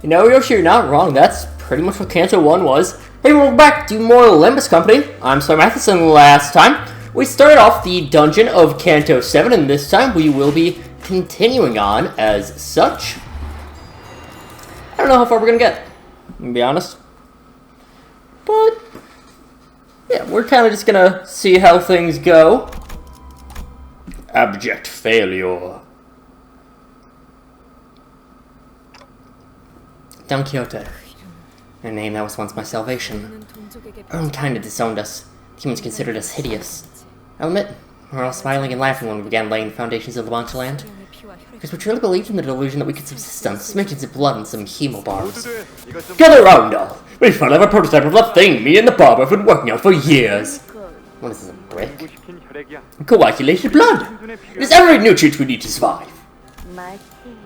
You know, Yoshi, you're not wrong. That's pretty much what Canto 1 was. Hey, welcome back to more Limbus Company. I'm SlayerMathis, and last time we started off the dungeon of Canto 7, and this time we will be continuing on as such. I don't know how far we're gonna get, to be honest. But, yeah, we're kind of just gonna see how things go. Abject failure. Don Quixote, a name that was once my salvation. Our own kind had disowned us. Humans considered us hideous. I'll admit, we were all smiling and laughing when we began laying the foundations of the Manchaland. Because we truly believed in the delusion that we could subsist on smidgens of blood and some hemobarbs. Gather round all! We finally have a prototype of that thing me and the barber have been working on for years! What is this, a brick? Coagulated blood! It is every nutrient we need to survive!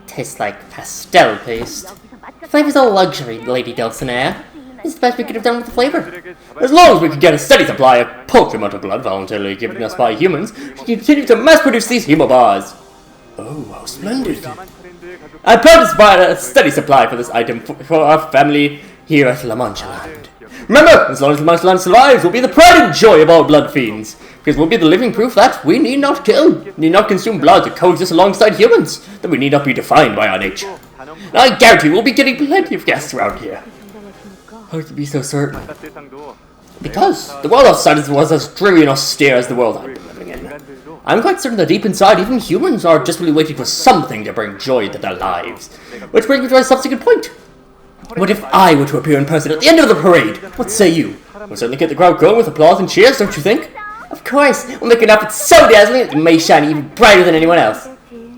Tastes like pastel paste. The flavor's a luxury, Lady Dulcinea. This is the best we could have done with the flavor. As long as we can get a steady supply of paltry amount of blood voluntarily given us by humans, we can continue to mass-produce these hemobars. Oh, how splendid. I'm proud to supply a steady supply for this item for our family here at Manchaland. Remember, as long as Manchaland survives, we'll be the pride and joy of all blood fiends. Because we'll be the living proof that we need not kill, need not consume blood to coexist alongside humans, that we need not be defined by our nature. And I guarantee we'll be getting plenty of guests around here. How could you be so certain? Because the world outside was as dreary and austere as the world I've been living in. I'm quite certain that deep inside, even humans are just really waiting for something to bring joy to their lives. Which brings me to my subsequent point. What if I were to appear in person at the end of the parade? What say you? We'll certainly get the crowd going with applause and cheers, don't you think? Of course, we'll make an outfit so dazzling that it may shine even brighter than anyone else.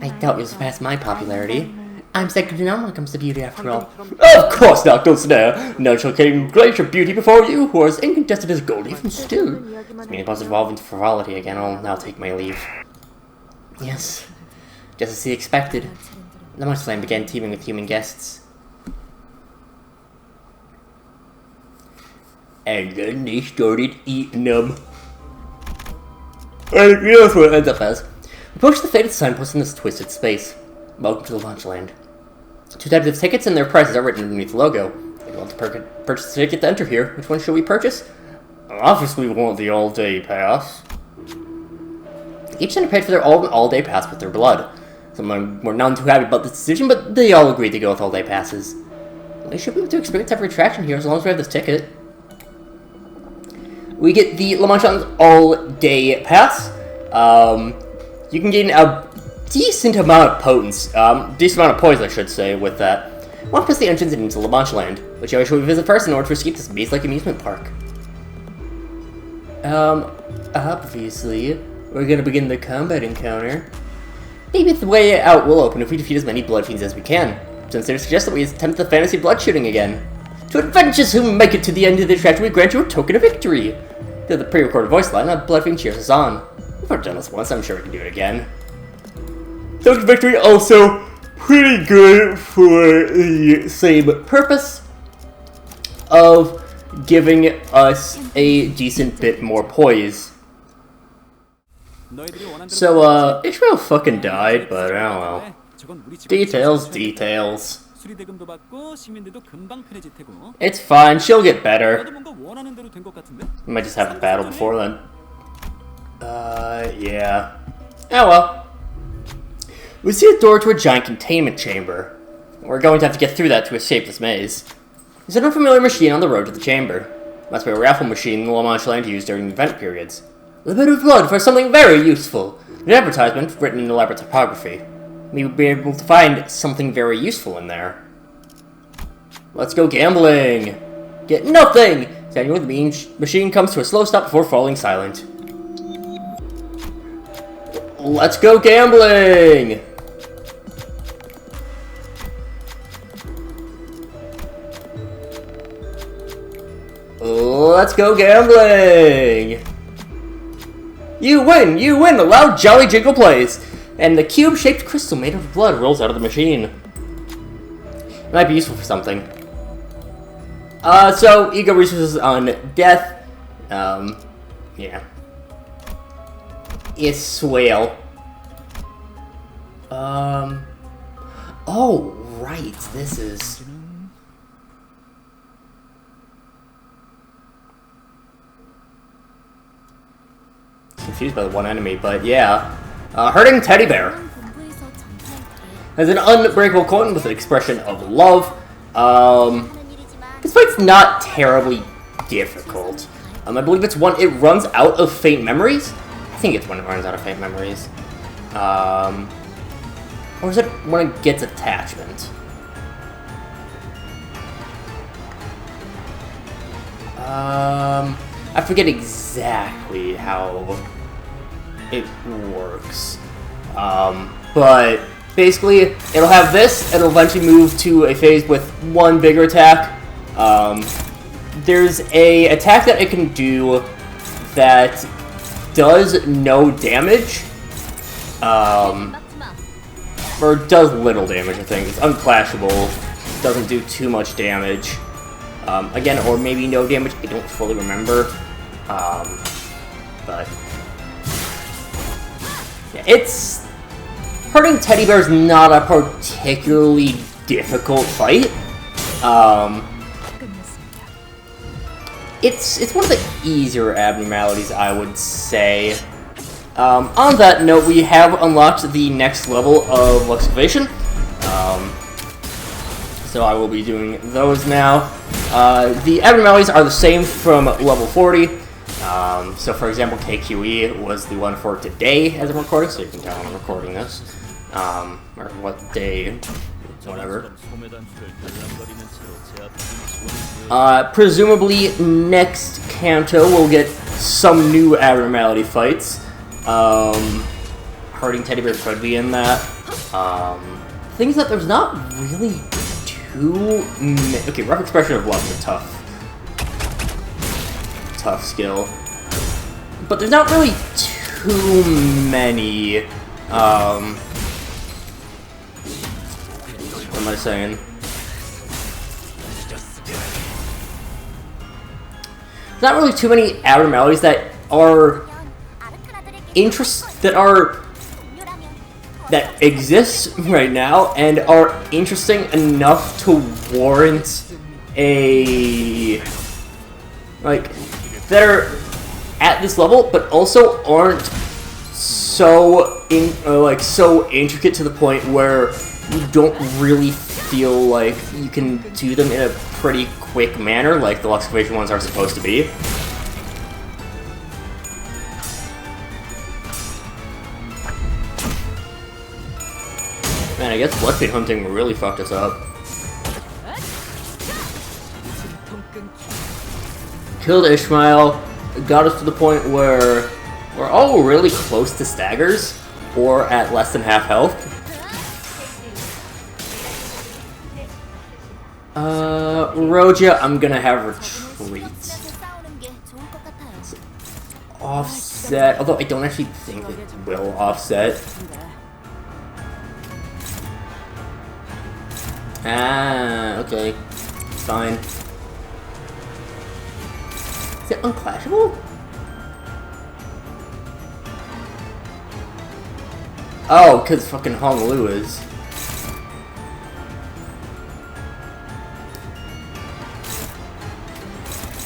I doubt you'll surpass my popularity. I'm second to none when it comes to beauty, after all. Of course not, Dulcinea. None shall claim greater beauty before you, who are as incontested as gold, even still. This means must evolve into frivolity again. I'll now take my leave. Yes, just as he expected, the Manchaland began teeming with human guests. And then they started eating them. And that's what it ends up as. We approach the faded signpost in this twisted space. Welcome to the Manchaland. 2 types of tickets and their prices are written underneath the logo. If you want to purchase a ticket to enter here, which one should we purchase? Obviously we want the all-day pass. Each center paid for their all-day pass with their blood. Some were none too happy about this decision, but they all agreed to go with all-day passes. We should be able to experience every attraction here as long as we have this ticket. We get the Le Manchaland's all-day pass. You can gain a decent amount of potence, decent amount of poise, I should say, with that. Walk past the entrance into Le Manchaland, which I wish we visit first in order to escape this maze-like amusement park. Obviously, we're gonna begin the combat encounter. Maybe the way out will open if we defeat as many blood fiends as we can. Since they suggest that we attempt the fantasy blood shooting again. To adventurers who make it to the end of the attraction, we grant you a token of victory. To the pre-recorded voice line, a blood fiend cheers us on. We've already done this once, I'm sure we can do it again. Token of victory also pretty good for the same purpose of giving us a decent bit more poise. So, Ishmael fucking died, but oh well. Details. It's fine, she'll get better. We might just have a battle before then. Yeah. Oh well. We see a door to a giant containment chamber. We're going to have to get through that to escape this maze. There's an unfamiliar machine on the road to the chamber. Must be a raffle machine the Manchaland used during event periods. A bit of blood for something very useful. An advertisement written in elaborate typography. We would be able to find something very useful in there. Let's go gambling! Get nothing! Daniel, the machine comes to a slow stop before falling silent. Let's go gambling! Let's go gambling! You win! You win! A loud, jolly jingle plays! And the cube-shaped crystal made of blood rolls out of the machine. It might be useful for something. So, ego resources on death. Yeah. Is swale. Oh, right, this is... confused by the one enemy, but yeah. Hurting Teddy Bear. Has an unbreakable coin with an expression of love. This fight's not terribly difficult. I believe it's one, it runs out of faint memories? I think it's when it runs out of faint memories. Or is it when it gets attachment? I forget exactly how it works. But basically, it'll have this, it'll eventually move to a phase with one bigger attack. There's a attack that it can do that does no damage. Or does little damage, I think. It's unclashable, doesn't do too much damage. Again, or maybe no damage, I don't fully remember. But yeah, it's... Hurting Teddy Bear is not a particularly difficult fight. It's one of the easier abnormalities, I would say. On that note, we have unlocked the next level of Luxovation. So I will be doing those now. The abnormalities are the same from level 40. So for example, KQE was the one for today as I'm recording, so you can tell I'm recording this. Or what day, whatever. Presumably next Kanto we'll get some new abnormality fights. Hurting Teddy Bear could be in that. Things that there's not really too many. Okay, Rough Expression of Love is a tough skill. But there's not really too many, what am I saying? There's not really too many abnormalities that are that exist right now and are interesting enough to warrant a that are at this level, but also aren't so so intricate to the point where you don't really feel like you can do them in a pretty quick manner, like the Luxovation ones are supposed to be. Man, I guess Bloodfeed hunting really fucked us up. Killed Ishmael, got us to the point where we're all really close to staggers, or at less than half health. Roja, I'm gonna have retreat. Offset, although I don't actually think it will offset. Ah, okay. Fine. Is it unclashable? Oh, because fucking Hong Lu is.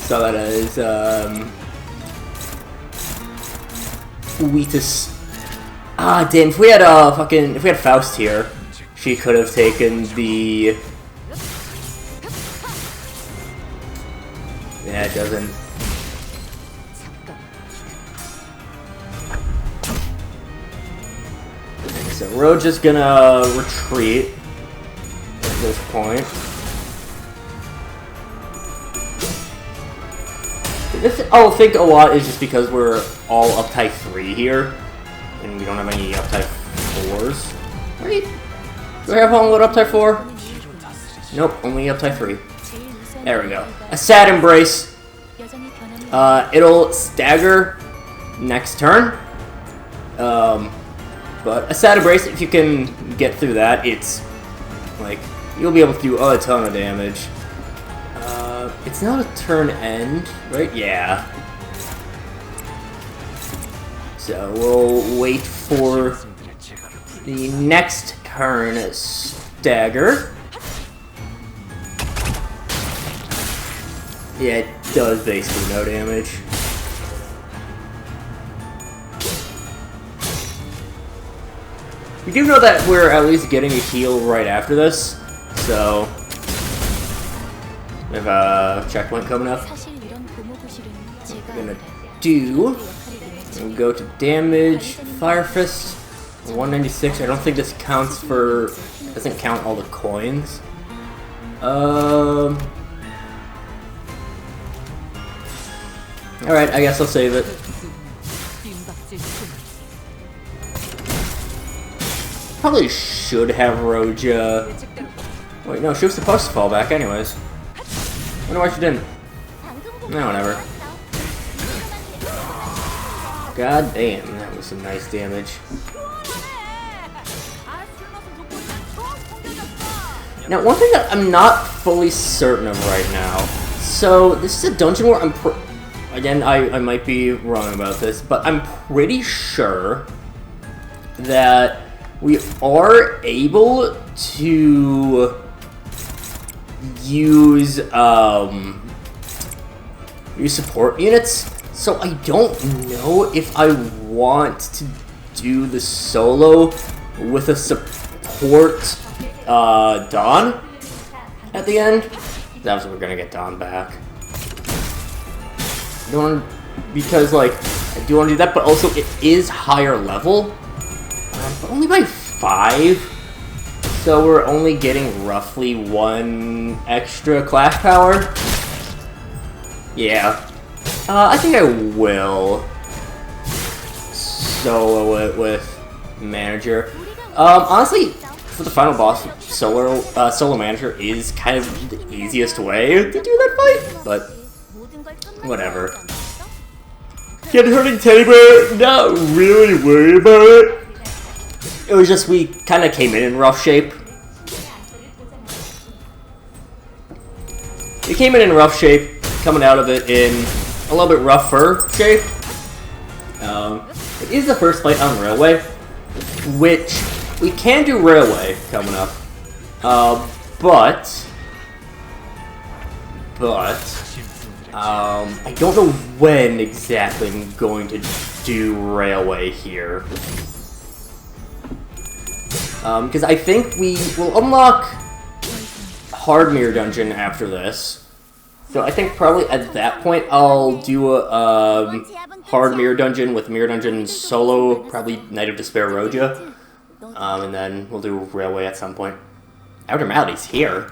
So that is, Wheatus. Ah, damn, if we had, if we had Faust here, she could have taken the... Yeah, it doesn't. So Roja's gonna retreat at this point. This, I think a lot is just because we're all up type 3 here, and we don't have any up type 4s. Right? Do I have Hongwood up type 4? Nope, only up type 3. There we go. A Sad Embrace. It'll stagger next turn. But a Sad Embrace, if you can get through that, it's like you'll be able to do a ton of damage. It's not a turn end, right? Yeah. So we'll wait for the next turn stagger. Yeah, it does basically no damage. We do know that we're at least getting a heal right after this, so we have a checkpoint coming up. What we're gonna do, we'll go to damage, Fire Fist, 196. I don't think this counts for, doesn't count all the coins. Alright, I guess I'll save it. Probably should have Roja. Wait, no, she was supposed to fall back anyways. Wonder why she didn't. No, whatever. God damn, that was some nice damage. Now, one thing that I'm not fully certain of right now. So, this is a dungeon where I'm again, I might be wrong about this, but I'm pretty sure that we are able to use support units. So I don't know if I want to do the solo with a support Dawn at the end. That's what we're gonna get Dawn back. Because like I do want to do that, but also it is higher level. But only by 5, so we're only getting roughly 1 extra clash power. Yeah, I think I will solo it with manager. Honestly, for the final boss, solo manager is kind of the easiest way to do that fight, but whatever. Get hurting teddy bear, not really worried about it. It was just we kind of came in rough shape. We came in rough shape, coming out of it in a little bit rougher shape. It is the first fight on Railway, which we can do Railway coming up. But I don't know when exactly I'm going to do Railway here. Because I think we will unlock Hard Mirror Dungeon after this. So I think probably at that point I'll do a Hard Mirror Dungeon with Mirror Dungeon solo, probably Night of Despair Roja. And then we'll do Railway at some point. Abnormality's here.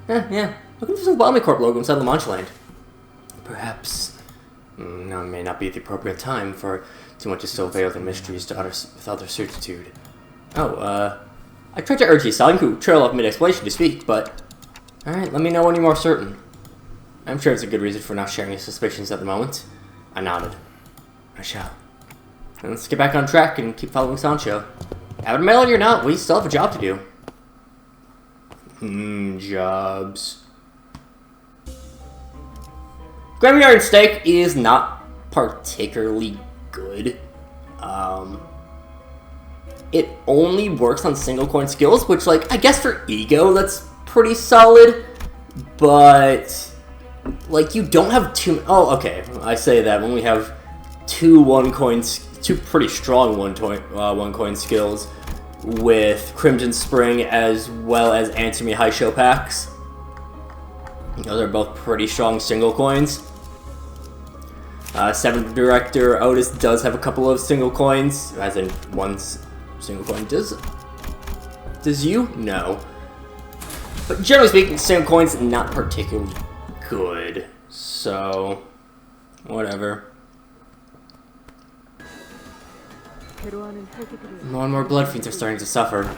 Yeah. Look at this Omnicorp logo inside the Manchaland. Perhaps now may not be the appropriate time for too much to still veil the mysteries to with other certitude. Oh, I tried to urge you, Saling, trail off mid-explanation to speak, but... Alright, let me know when you're more certain. I'm sure it's a good reason for not sharing your suspicions at the moment. I nodded. I shall. And let's get back on track and keep following Sancho. Abnormality or not, we still have a job to do. Jobs. Graveyard Steak is not particularly good. It only works on single coin skills, which, like, I guess for ego, that's pretty solid. But, like, you don't have too... Oh, okay. I say that when we have two pretty strong one coin skills with Crimson Spring as well as Answer Me High Show packs. Those are both pretty strong single coins. 7th Director Otis does have a couple of single coins, as in one single coin. Does you? No. But generally speaking, single coins not particularly good. So, whatever. More and more blood fiends are starting to suffer.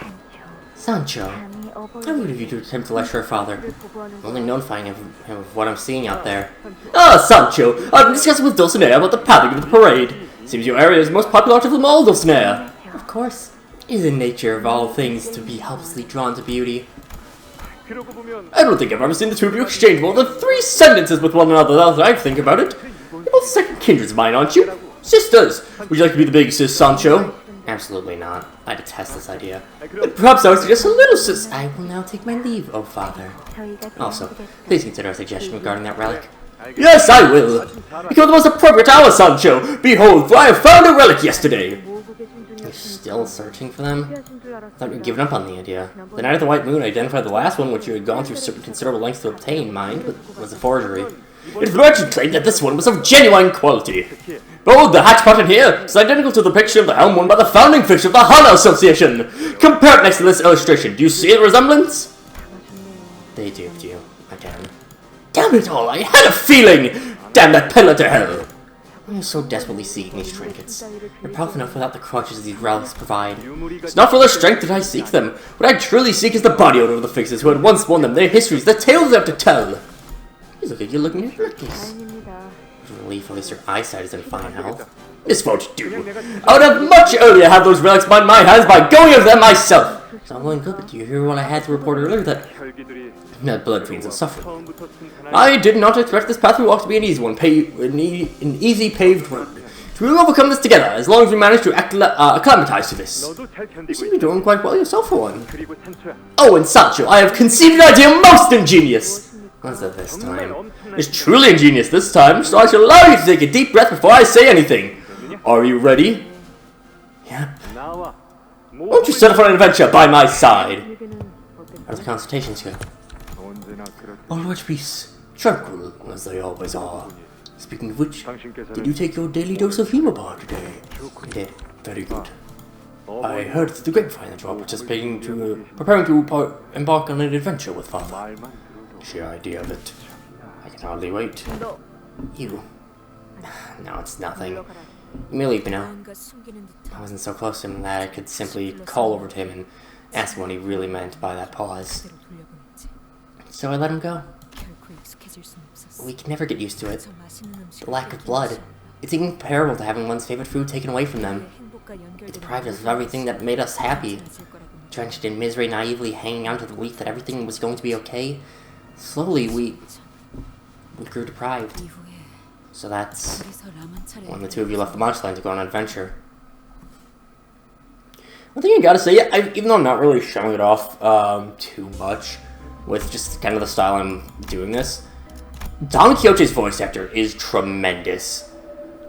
Sancho, I would have you to attempt to lecture her father. I'm only notifying him of what I'm seeing out there. Ah, Sancho! I've been discussing with Dulcinea about the padding of the parade. Seems your area is the most popular out of them all, Dulcinea. Of course. It is the nature of all things to be helplessly drawn to beauty. I don't think I've ever seen the two of you exchange more than 3 sentences with one another now that I think about it. You're both second kindreds of mine, aren't you? Sisters! Would you like to be the big sis, Sancho? Absolutely not. I detest this idea. But perhaps I would suggest a little sis. I will now take my leave, oh father. Also, please consider a suggestion regarding that relic. Yes, I will! Become the most appropriate hour, Sancho! Behold, for I have found a relic yesterday! You still searching for them? I thought you'd given up on the idea. The Night of the White Moon identified the last one, which you had gone through considerable lengths to obtain, mind, but was a forgery. It is merchant claimed that this one was of genuine quality. Behold, the hatch pattern here is identical to the picture of the helm worn by the founding fish of the HANA Association. Compare it next to this illustration. Do you see the resemblance? They duped you. Again. Damn it all, I had a feeling! Damn that peddler to hell! I'm so desperately seeking these trinkets. They're powerful enough without the crutches these relics provide. It's not for their strength that I seek them. What I truly seek is the body odor of the fixes who had once worn them, their histories, the tales they have to tell. Please look at you looking at your necklace. Relief, at least your eyesight is in fine health. This won't do. I would have much earlier had those relics by my hands by going over them myself. It's all well and good, but do you hear what I had to report earlier that blood fiends are suffering? I did not expect this path we walked to be an easy one, an easy paved road. We will overcome this together, as long as we manage to acclimatize to this. You seem to be doing quite well yourself for one. Oh, and Sancho, I have conceived an idea most ingenious. What's that this time? It's truly ingenious this time, so I shall allow you to take a deep breath before I say anything. Are you ready? Yep. Won't you set off on an adventure by my side? How does the consultations go? All at peace, tranquil as they always are. Speaking of which, did you take your daily dose of hemobar today? I did. Very good. I heard through the grapevine that you are preparing to embark on an adventure with Father. Sheer idea of it. I can hardly wait. You. No, it's nothing. You may leave me now. I wasn't so close to him that I could simply call over to him and ask him what he really meant by that pause. So I let him go. We can never get used to it. The lack of blood. It's incomparable to having one's favorite food taken away from them. It deprived us of everything that made us happy. Drenched in misery, naively hanging on to the belief that everything was going to be okay. Slowly, we grew deprived. So that's when the two of you left the Manchaland to go on an adventure. One thing I gotta say, even though I'm not really showing it off too much, with just kind of the style I'm doing this, Don Quixote's voice actor is tremendous.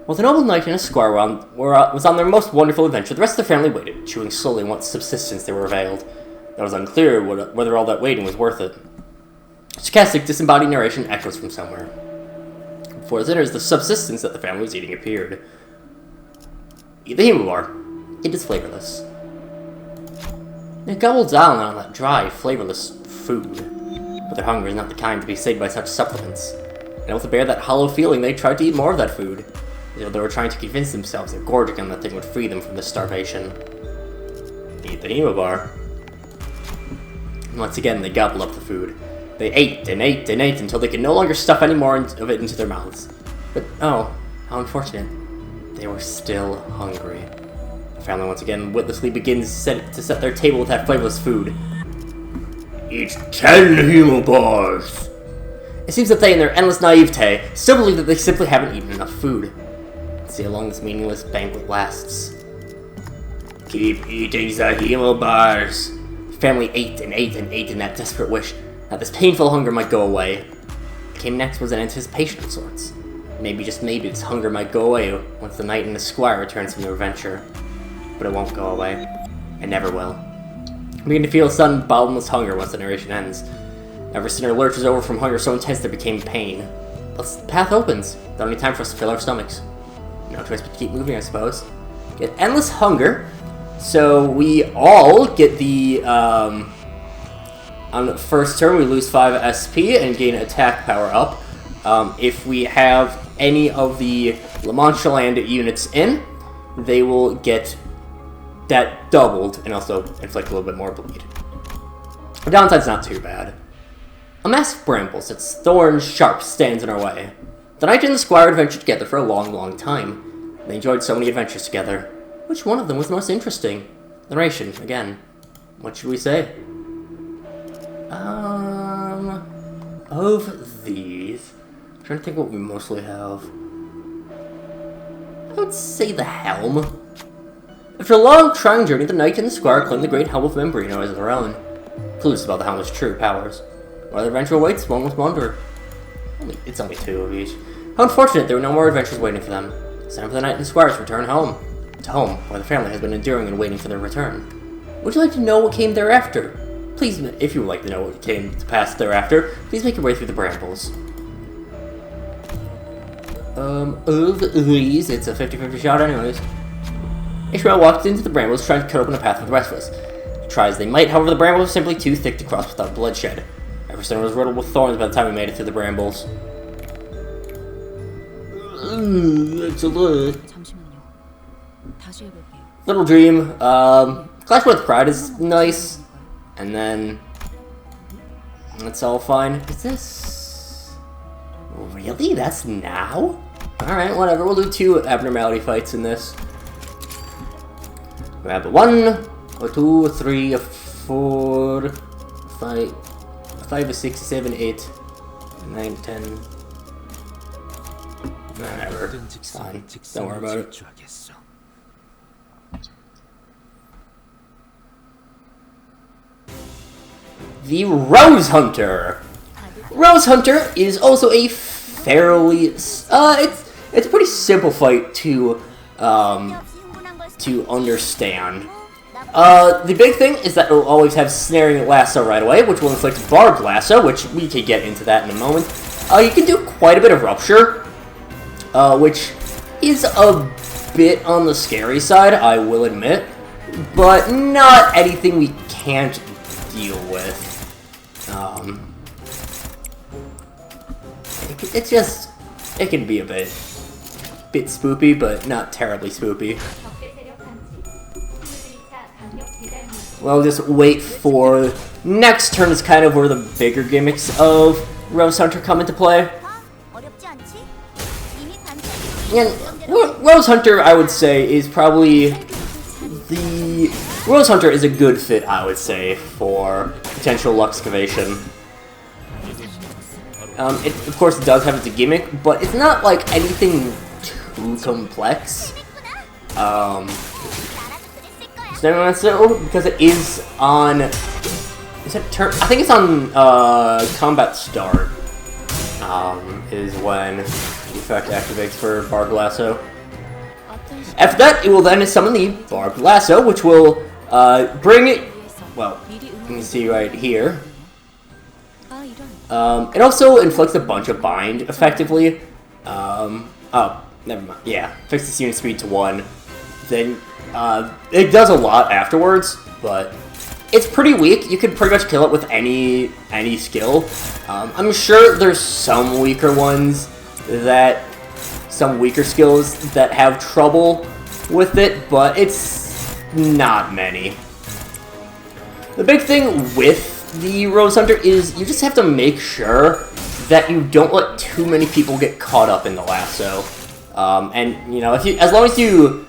While the noble knight and his squire was on their most wonderful adventure, the rest of the family waited, chewing slowly on what subsistence they were availed. It was unclear whether all that waiting was worth it. Sarcastic, disembodied narration echoes from somewhere. Before the dinners, the subsistence that the family was eating appeared. Eat the hemobar. It is flavorless. They gobbled down on that dry, flavorless food. But their hunger is not the kind to be sated by such supplements. And able to bear that hollow feeling, they tried to eat more of that food. As though they were trying to convince themselves that gorging on that thing would free them from this starvation. Eat the hemobar. Once again, they gobbled up the food. They ate and ate and ate until they could no longer stuff any more of it into their mouths. But, oh, how unfortunate. They were still hungry. The family once again witlessly begins to set their table with that flavorless food. Eat 10 hemobars! It seems that they, in their endless naivete, still believe that they simply haven't eaten enough food. Let's see how long this meaningless banquet lasts. Keep eating the hemobars! The family ate and ate and ate in that desperate wish that this painful hunger might go away. What came next was an anticipation of sorts. Maybe, just maybe, this hunger might go away once the knight and the squire returns from their adventure. But it won't go away. It never will. I begin to feel a sudden, bottomless hunger once the narration ends. Ever since our lurches over from hunger so intense there became pain. Thus, the path opens. There's only time for us to fill our stomachs. No choice but to keep moving, I suppose. Get endless hunger. So we all get the, on the first turn, we lose 5 SP and gain attack power up. If we have any of the Manchaland units in, they will get that doubled and also inflict a little bit more bleed. The downside's not too bad. A mass of brambles, its thorns sharp, stands in our way. The knight and the squire adventured together for a long, long time. They enjoyed so many adventures together. Which one of them was the most interesting? Narration, again. What should we say? Of these, I'm trying to think what we mostly have. I would say the helm. After a long, trying journey, the knight and the squire claimed the great helm of Membrino as their own. Clueless about the helm's true powers. While the adventure awaits, one must wonder. It's only 2 of each. How unfortunate there were no more adventures waiting for them. It's time for the knight and the squire to return home. to home, where the family has been enduring and waiting for their return. Would you like to know what came thereafter? Please, if you would like to know what came to pass thereafter, please make your way through the brambles. Of these, it's a 50-50 shot anyways. Ishmael walked into the brambles, trying to cut open a path for the rest of us. Try as they might, however, the brambles were simply too thick to cross without bloodshed. Everything was riddled with thorns by the time we made it through the brambles. That's a lot. Little Dream, Clash with Pride is nice, and then that's all fine. Is this really? That's now? Alright, whatever, we'll do 2 abnormality fights in this. We have a 1, a 2, a 3, a 4, 5, 5, a 6, 7, 8, 9, 10. Whatever, it's fine. Don't worry about it. The Rose Hunter. Rose Hunter is also a fairly it's a pretty simple fight to understand. The big thing is that it will always have snaring lasso right away, which will inflict barbed lasso, which we could get into that in a moment. You can do quite a bit of rupture, which is a bit on the scary side, I will admit, but not anything we can't deal with. It's just, it can be a bit spoopy, but not terribly spoopy. Well, just wait for next turn is kind of where the bigger gimmicks of Rose Hunter come into play. And Rose Hunter, I would say, is probably Rose Hunter is a good fit, I would say, for potential Luxcavation. It, of course, does have its gimmick, but it's not like anything too complex. So, because it is on... Is it turn? I think it's on combat start. Is when the effect activates for Barbed Lasso. After that, it will then summon the Barbed Lasso, which will bring it... Well, you can see right here. It also inflicts a bunch of bind, effectively. Oh, never mind. Yeah, fixes unit speed to 1. Then, it does a lot afterwards, but it's pretty weak. You could pretty much kill it with any skill. I'm sure there's some weaker ones some weaker skills that have trouble with it, but it's not many. The big thing with the Rose Hunter is you just have to make sure that you don't let too many people get caught up in the lasso. And, you know, as long as you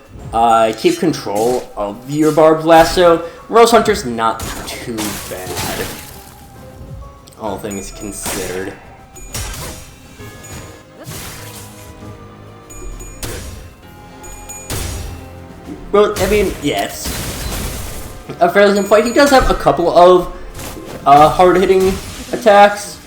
keep control of your Barbed Lasso, Rose Hunter's not too bad, all things considered. Well, I mean, yes, a fairly simple fight. He does have a couple of hard-hitting attacks,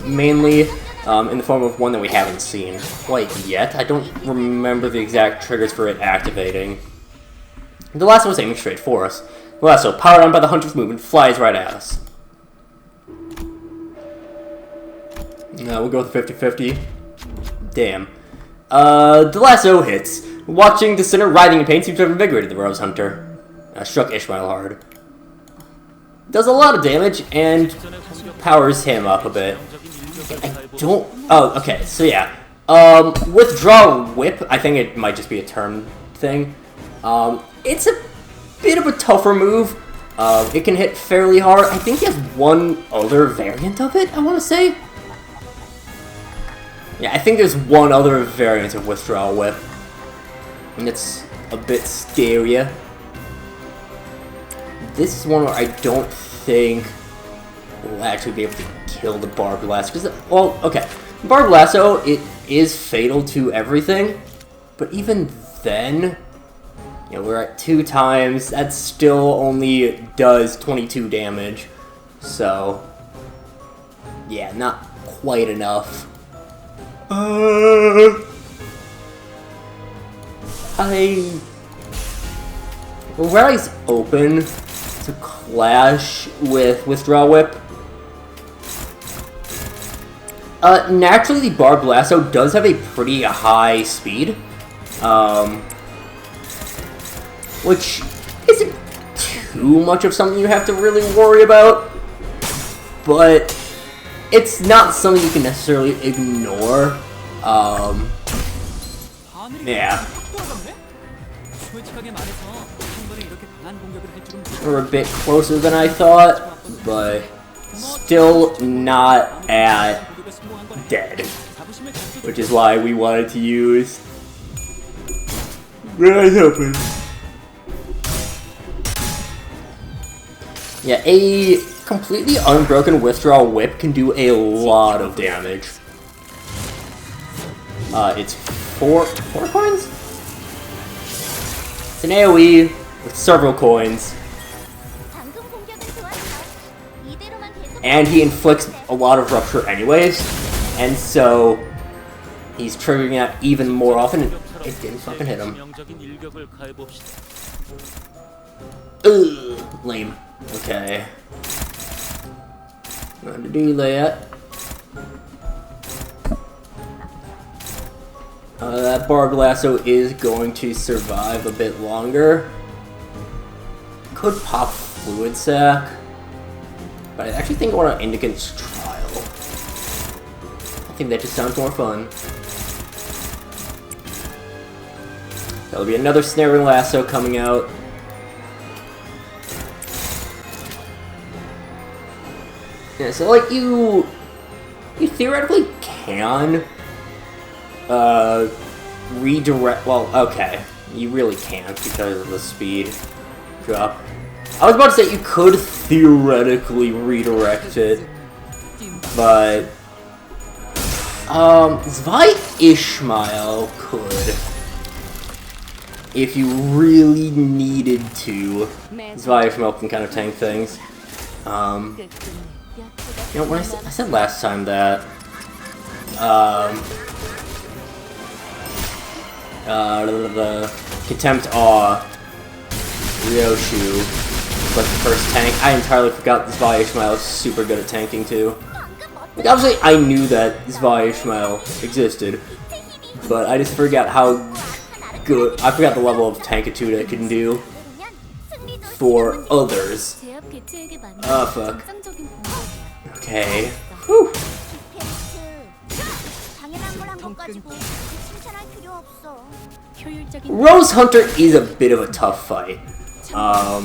mainly in the form of one that we haven't seen quite yet. I don't remember the exact triggers for it activating. The lasso was aiming straight for us. The lasso, powered on by the hunter's movement, flies right at us. No, we'll go with 50-50. Damn. The lasso hits. Watching the sinner writhing in pain seems to have invigorated the Rose Hunter. Struck Ishmael hard. Does a lot of damage and powers him up a bit. I don't... Oh, okay, so yeah. Withdraw Whip, I think it might just be a turn thing. It's a bit of a tougher move. It can hit fairly hard. I think he has one other variant of it, I want to say. Yeah, I think there's one other variant of Withdraw Whip. And it's a bit scarier. This is one where I don't think we'll actually be able to kill the Barbed Lasso. Because, well, okay. Barbed Lasso, it is fatal to everything. But even then, you know, we're at 2 times. That still only does 22 damage. So, yeah, not quite enough. Rally's open to clash with Withdraw Whip. Naturally, the Barbed Lasso does have a pretty high speed, which isn't too much of something you have to really worry about, but it's not something you can necessarily ignore. Yeah. We're a bit closer than I thought, but still not at dead, which is why we wanted to use Rally's open. Yeah, a completely unbroken Withdraw Whip can do a lot of damage. It's four coins? It's an AoE with several coins. And he inflicts a lot of rupture anyways, and so he's triggering that even more often, and it didn't fucking hit him. Ugh, lame. Okay. Going to do that. That Barbed Lasso is going to survive a bit longer. Could pop Fluid Sac, but I actually think I want to end against Trial. I think that just sounds more fun. There'll be another Snaring Lasso coming out. Yeah, so like you theoretically can redirect. Well, okay, you really can't because of the speed drop. I was about to say you could theoretically redirect it, but Zwei Ishmael could, if you really needed to. Zwei Ishmael can kind of tank things. You know, when I said last time that the Contempt Awe Ryoshu was the first tank, I entirely forgot this Zwei Ishmael is super good at tanking too. Like, obviously I knew that Zwei Ishmael existed, but I just forgot how good, I forgot the level of tankitude it can do for others. Oh fuck. Okay. Whew. Rose Hunter is a bit of a tough fight. I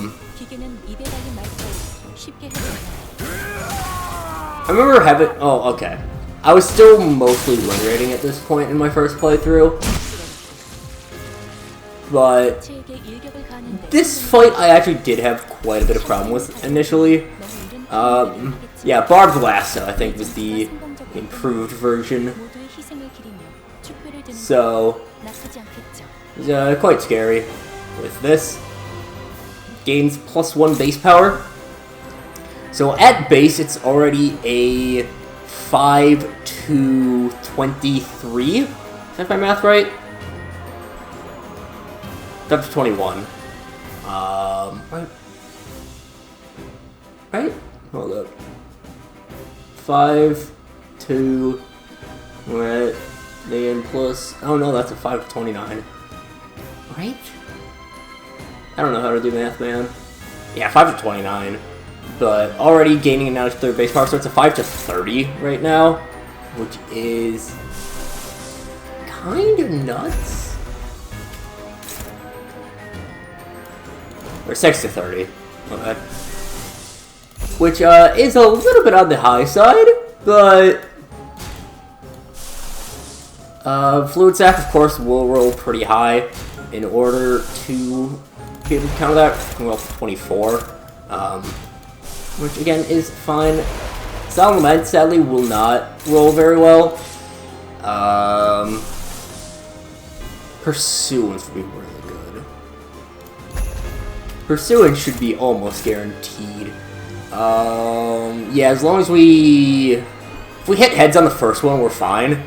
remember having... Oh, okay. I was still mostly win rating at this point in my first playthrough. But this fight I actually did have quite a bit of problem with initially. Yeah, Barbed Lasso I think was the improved version. So, it's quite scary with this. Gains +1 base power. So at base it's already a 5 to 23. Is that my math right? 5 to 21. Right? Hold up. 5 to... Right. Then plus... Oh no, that's a 5 to 29. Right? I don't know how to do math, man. Yeah, 5 to 29. But already gaining an third base power, so it's a 5 to 30 right now. Which is... kinda nuts. Or 6 to 30. Okay. Which is a little bit on the high side, but... Fluid Sac, of course, will roll pretty high in order to be able to counter that. Well, 24. Which, again, is fine. Solemn Lament, sadly, will not roll very well. Pursuance would be really good. Pursuance should be almost guaranteed. Yeah, as long as we... If we hit heads on the first one, we're fine.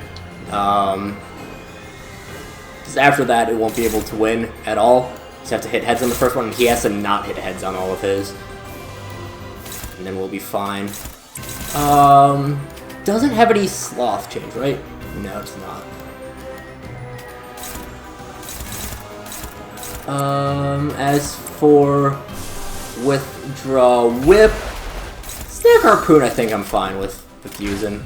Because after that, it won't be able to win at all. Just have to hit heads on the first one, and he has to not hit heads on all of his. And then we'll be fine. Doesn't have any sloth change, right? No, it's not. As for withdraw whip, snag harpoon, I think I'm fine with using.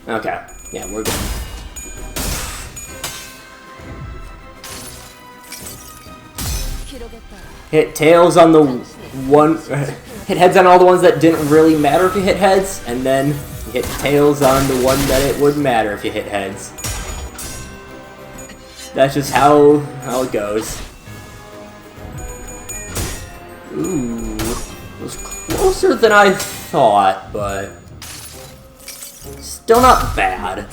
Okay, yeah, we're good. Hit tails on the one. Hit heads on all the ones that didn't really matter if you hit heads, and then you hit tails on the one that it would matter if you hit heads. That's just how it goes. Ooh, it was closer than I thought, but still not bad.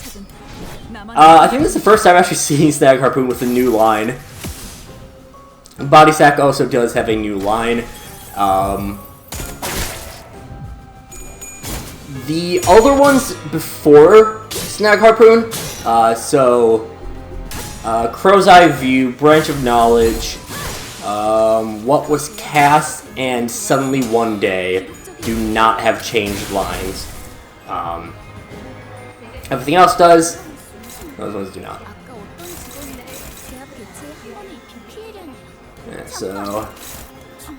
I think this is the first time I'm actually seeing Snag Harpoon with a new line. Body Sack also does have a new line. The other ones before Snag Harpoon, Crow's Eye View, Branch of Knowledge, What Was Cast, and Suddenly One Day do not have changed lines. Everything else does. Those ones do not. Yeah, so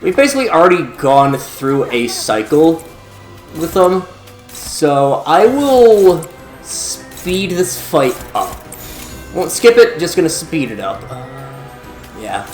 we've basically already gone through a cycle with them. So I will speed this fight up. Won't skip it, just gonna speed it up. Yeah.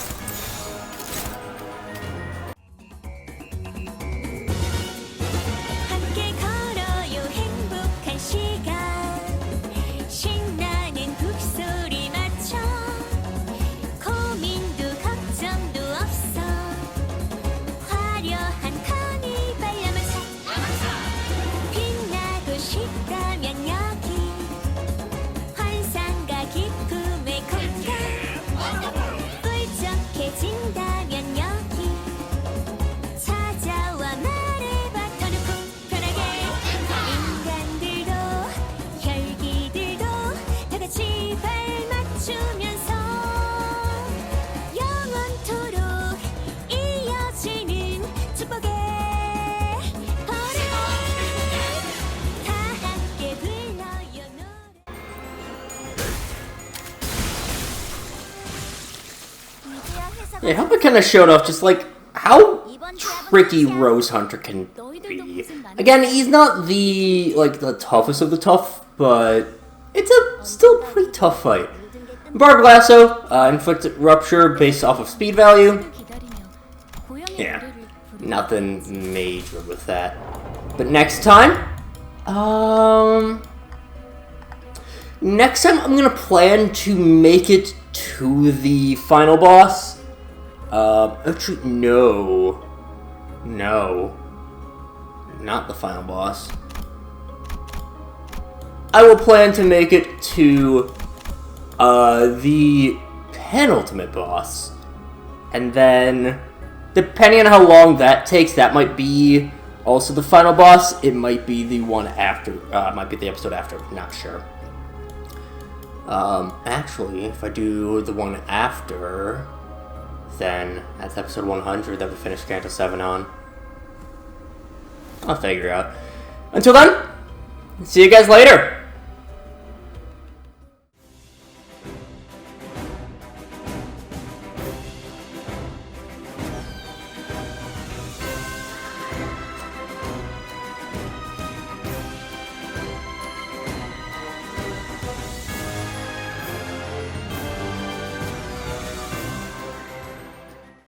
Yeah, I hope it kind of showed off just like how tricky Rose Hunter can be. Again, he's not the toughest of the tough, but it's a still pretty tough fight. Barb Lasso, inflict rupture based off of speed value. Yeah, nothing major with that. But next time, I'm gonna plan to make it to the final boss. Actually, no, not the final boss. I will plan to make it to, the penultimate boss. And then, depending on how long that takes, that might be also the final boss. It might be the one after, it might be the episode after, not sure. Actually, if I do the one after, then that's episode 100 that we finished Canto 7 on. I'll figure it out. Until then, see you guys later!